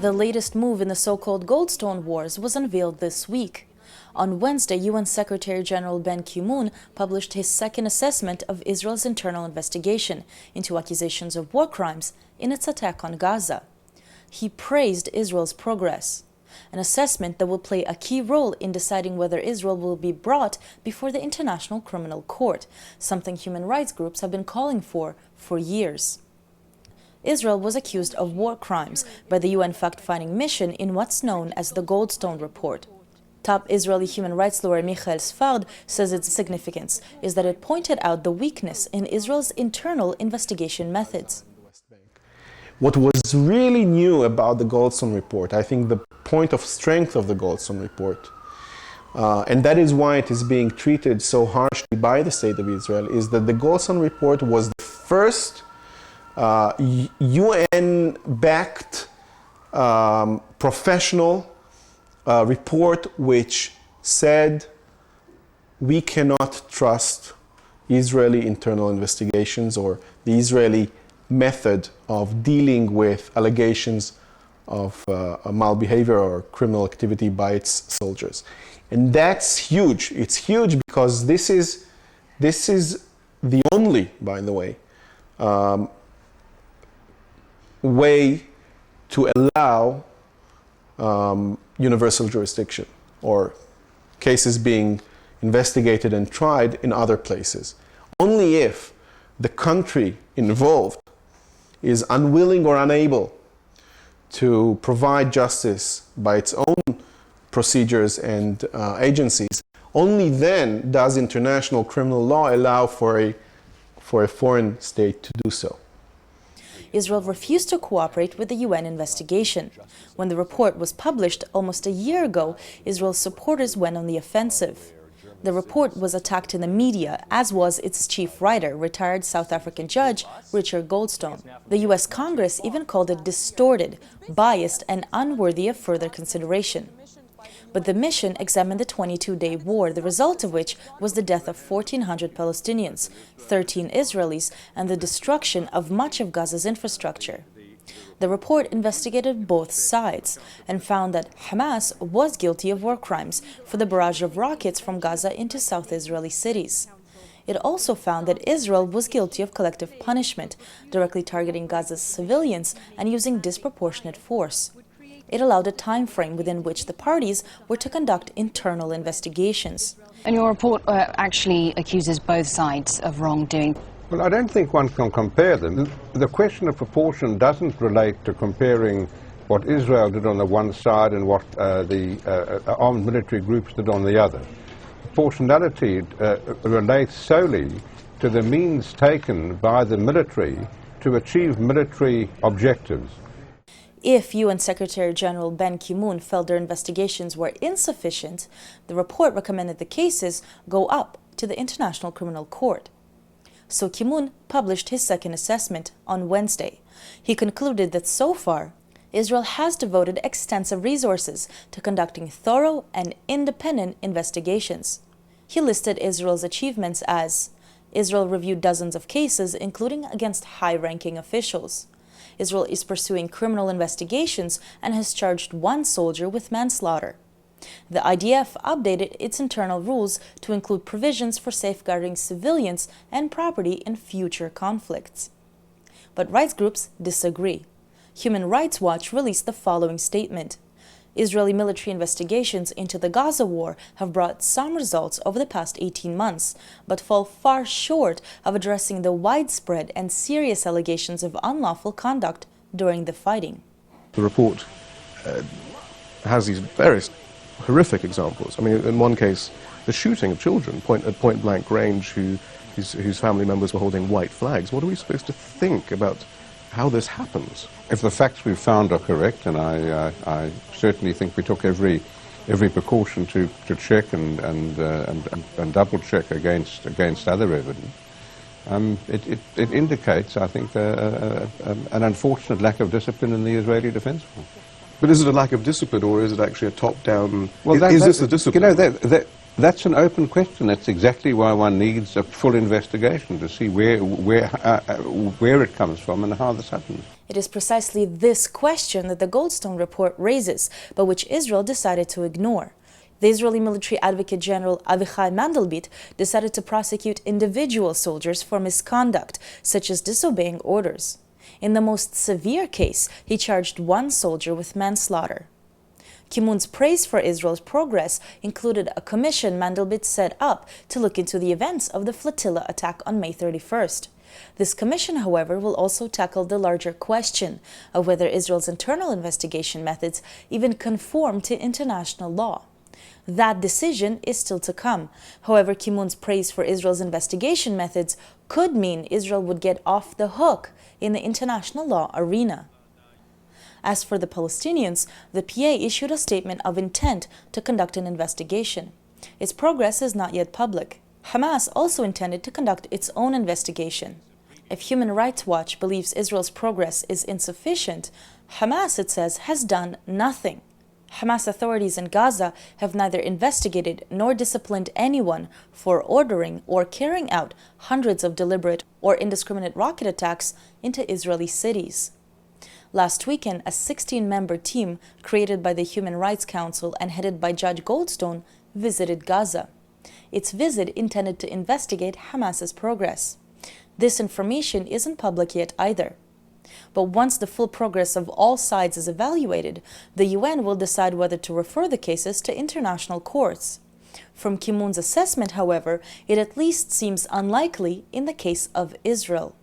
The latest move in the so-called Goldstone Wars was unveiled this week. On Wednesday, UN Secretary-General Ban Ki-moon published his second assessment of Israel's internal investigation into accusations of war crimes in its attack on Gaza. He praised Israel's progress, an assessment that will play a key role in deciding whether Israel will be brought before the International Criminal Court, something human rights groups have been calling for years. Israel was accused of war crimes by the UN fact-finding mission in what's known as the Goldstone Report. Top Israeli human rights lawyer Michael Sfard says its significance is that it pointed out the weakness in Israel's internal investigation methods. What was really new about the Goldstone Report, I think the point of strength of the Goldstone Report, and that is why it is being treated so harshly by the State of Israel, is that the Goldstone Report was the first UN-backed professional report which said we cannot trust Israeli internal investigations or the Israeli method of dealing with allegations of malbehavior or criminal activity by its soldiers. And that's huge. It's huge because this is the only, by the way to allow universal jurisdiction or cases being investigated and tried in other places. Only if the country involved is unwilling or unable to provide justice by its own procedures and agencies, only then does international criminal law allow for a foreign state to do so. Israel refused to cooperate with the UN investigation. When the report was published almost a year ago, Israel's supporters went on the offensive. The report was attacked in the media, as was its chief writer, retired South African judge Richard Goldstone. The US Congress even called it distorted, biased, and unworthy of further consideration. But the mission examined the 22-day war, the result of which was the death of 1,400 Palestinians, 13 Israelis, and the destruction of much of Gaza's infrastructure. The report investigated both sides and found that Hamas was guilty of war crimes for the barrage of rockets from Gaza into South Israeli cities. It also found that Israel was guilty of collective punishment, directly targeting Gaza's civilians and using disproportionate force. It allowed a time frame within which the parties were to conduct internal investigations. And your report actually accuses both sides of wrongdoing. Well, I don't think one can compare them. The question of proportion doesn't relate to comparing what Israel did on the one side and what the armed military groups did on the other. Proportionality relates solely to the means taken by the military to achieve military objectives. If UN Secretary-General Ban Ki-moon felt their investigations were insufficient, the report recommended the cases go up to the International Criminal Court. So Ki-moon published his second assessment on Wednesday. He concluded that so far, Israel has devoted extensive resources to conducting thorough and independent investigations. He listed Israel's achievements as: Israel reviewed dozens of cases, including against high-ranking officials. Israel is pursuing criminal investigations and has charged one soldier with manslaughter. The IDF updated its internal rules to include provisions for safeguarding civilians and property in future conflicts. But rights groups disagree. Human Rights Watch released the following statement: Israeli military investigations into the Gaza war have brought some results over the past 18 months, but fall far short of addressing the widespread and serious allegations of unlawful conduct during the fighting. The report has these various horrific examples. I mean, in one case, the shooting of children at point-blank range whose family members were holding white flags. What are we supposed to think about how this happens? If the facts we've found are correct, and I certainly think we took every precaution to check and double check against other evidence, it indicates, I think, an unfortunate lack of discipline in the Israeli Defense Force. But is it a lack of discipline, or is it actually a top-down? Well, is this the discipline? You know, That's an open question. That's exactly why one needs a full investigation to see where it comes from and how this happens. It is precisely this question that the Goldstone report raises, but which Israel decided to ignore. The Israeli military advocate general Avichai Mandelblit decided to prosecute individual soldiers for misconduct, such as disobeying orders. In the most severe case, he charged one soldier with manslaughter. Kimun's praise for Israel's progress included a commission Mandelblit set up to look into the events of the flotilla attack on May 31st. This commission, however, will also tackle the larger question of whether Israel's internal investigation methods even conform to international law. That decision is still to come. However, Kimun's praise for Israel's investigation methods could mean Israel would get off the hook in the international law arena. As for the Palestinians, the PA issued a statement of intent to conduct an investigation. Its progress is not yet public. Hamas also intended to conduct its own investigation. If Human Rights Watch believes Israel's progress is insufficient, Hamas, it says, has done nothing. Hamas authorities in Gaza have neither investigated nor disciplined anyone for ordering or carrying out hundreds of deliberate or indiscriminate rocket attacks into Israeli cities. Last weekend, a 16-member team created by the Human Rights Council and headed by Judge Goldstone visited Gaza. Its visit intended to investigate Hamas's progress. This information isn't public yet either. But once the full progress of all sides is evaluated, the UN will decide whether to refer the cases to international courts. From Kimun's assessment, however, it at least seems unlikely in the case of Israel.